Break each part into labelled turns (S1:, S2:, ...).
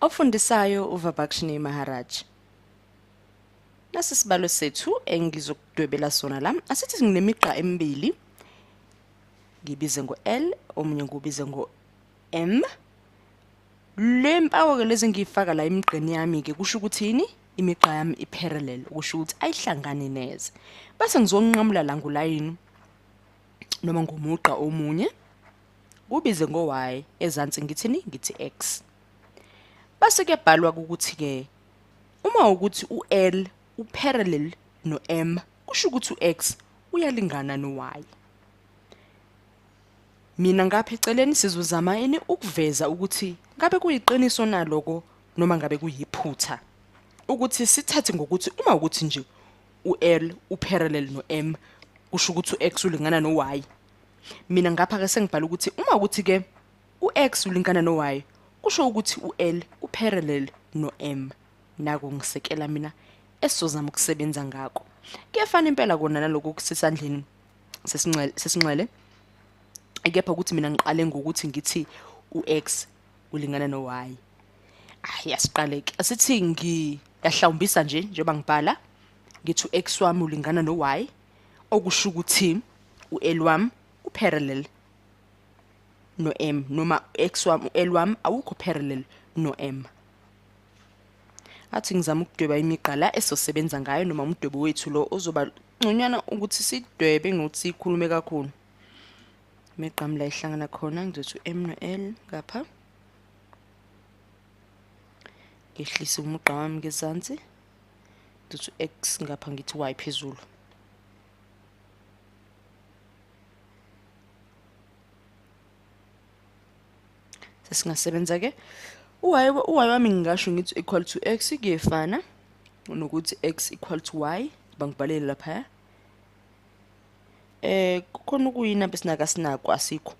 S1: Ofundisayo uVabakshini Maharaj. Nasi sibalo sethu engizokudwebela sona la. Asithi nginemigqa emibili. Ngibize ngo-L, omunye ngubize ngo-M. Le mpawu ke lezi ngiyifaka la emigqeni yami ke kusho ukuthi yini? Imigqa yami iparallel, kusho ukuthi ayihlangani neze. Base ngizonqamula la ngolayini noma ngomugqa omunye. Kubize ngo-Y ezansi ngithini? Ngithi X. Base kuyabhalwa ukuthi ke uma ukuthi u-L uparallel no-M kusho ukuthi u-X uyalingana no-Y. Mina ngapha eceleni sizozama yini ukuveza ukuthi ngabe kuyiqiniso naloko noma ngabe kuyiphutha. Ukuthi sithathe ngokuthi uma ukuthi nje u-L uparallel no-M kusho ukuthi u-X ulingana no-Y. Mina ngapha ke sengibhala ukuthi uma ukuthi ke u-X ulingana no-Y kusho ukuthi u-L uparallel no-M. Nako ngisekela mina esizozama ukusebenza ngako. Kuyafana impela kona naloko kusesandleni sesinxele. Kepha ukuthi mina ngiqale ngokuthi ngithi u-X ulingana no-Y. Yasiqale ke. Asithi ngiyahlawumbisa nje njengoba ngibhala ngithi u-X wami ulingana no-Y okusho ukuthi u-L wami uparallel no-M noma u-X wami u-L wami awukho parallel no-M. Athi ngizama ukudweba imigqa la esosebenza ngayo noma umdwebo wethu lo ozoba ngconywana ukuthi sidwebe ngokuthi sikhulume kakhulu. Imigqa la ihlangana khona ngizothi u-M no-L ngapha. Ngehlisa umugqa wami ngezansi. Ngizothi u-X ngapha ngithi Y phezulu. Sesingasebenza ke uY wami ngingasho ngithi equal to X kuyefana nokuthi X equal to Y bangibhalele lapha. Kukhona ukuyina besinaka sinako asikho.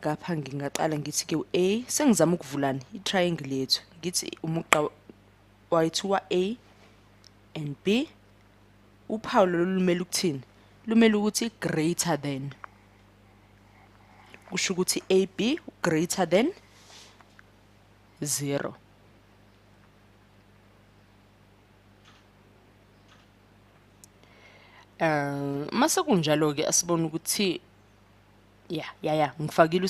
S1: Ngapha ngingaqala ngithi ke u-A sengizama ukuvulana i-triangle yethu ngithi umugqa wethu wa-A and B uphawu lumele ukuthini? Lumele ukuthi greater than. Kusho ukuthi AB greater than 0. Mase kunjalo ke asibona ukuthi ngifakile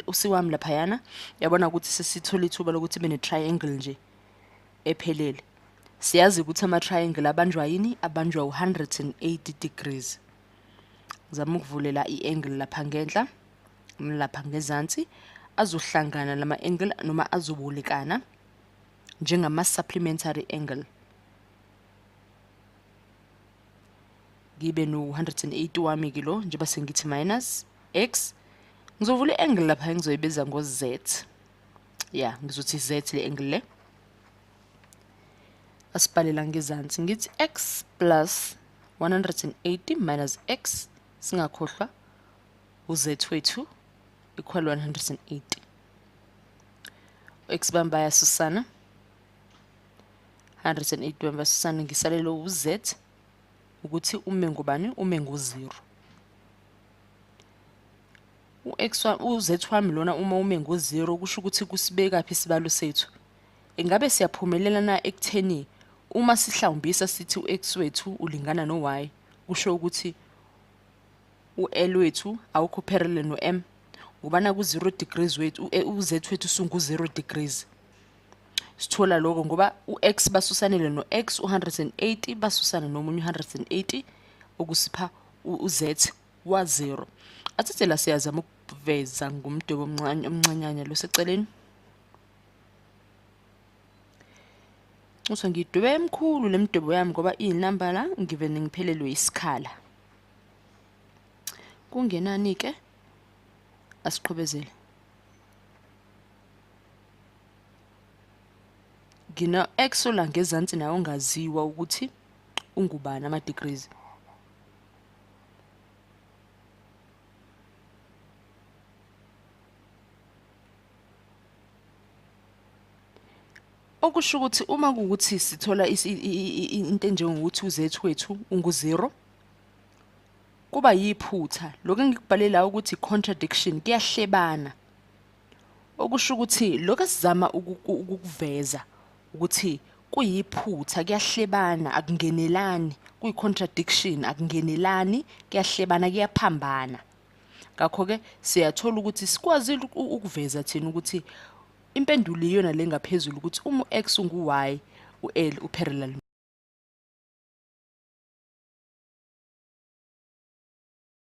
S1: usiwami lapha yana yabona ukuthi sesithola ithuba lokuthi bene triangle nje ephelele. Siyazi ukuthi ama triangle abanjwa yini? Abanjwa u180 degrees. Ngizama ukuvulela i-angle lapha ngenhla. Lapha ngezansi azohlangana lama angle noma azobolekana njengama supplementary angle. Ngibe no 180 wami kilo njengoba sengithi minus X. Ngizovula i-angle lapha ngizoyibiza ngo Z. Ngizothi Z le angle le. Asibhalela ngezansi ngithi X plus 180 minus X singakhohlwa uZ wethu equal 180. X bamba yasusana 180 bamba yasusana ngisalelo uZ ukuthi ume ngubani? Ume ngo0. uZ wami lona uma ume ngo0 kusho ukuthi kusibeka phi isibalo sethu. Engabe siyaphumelela na ekutheni uma sihlawumbisa sithi uX wethu ulingana no-Y kusho ukuthi u-L wethu awukho parallel no-M ngubana ku0 degrees wethu uZ wethu sungu0 degrees. Sithola lokho ngoba uX basusanele noX u180 basusana nomunye u180 okusipha uZ wa0. Athethe la siyazama ukuveza ngumdwebo omncanyana lo seceleni. Uthi ngidwebe emkhulu lemdwebo yami ngoba inamba la ngivene ngiphelelwe isikhala. Kungenani ke asiqhubezele. Ngina X ola ngezansi nawo ongaziwa ukuthi ungubani ama degrees. Okusho ukuthi uma kuukuthi sithola into enjengokuthi uZ wethu ungu0 kuba yiphutha. Lokho engikubhalela ukuthi contradiction kuyahlebana. okusho ukuthi lokho sizama ukuveza ukuthi kuyiphutha kuyahlebana akungenelani kuyi-contradiction akungenelani kuyahlebana kuyaphambana ngakho ke siyathola ukuthi sikwazile ukuveza thina ukuthi impendulo iyona le ngaphezulu ukuthi uma u-x ungu-y u-L u-parallel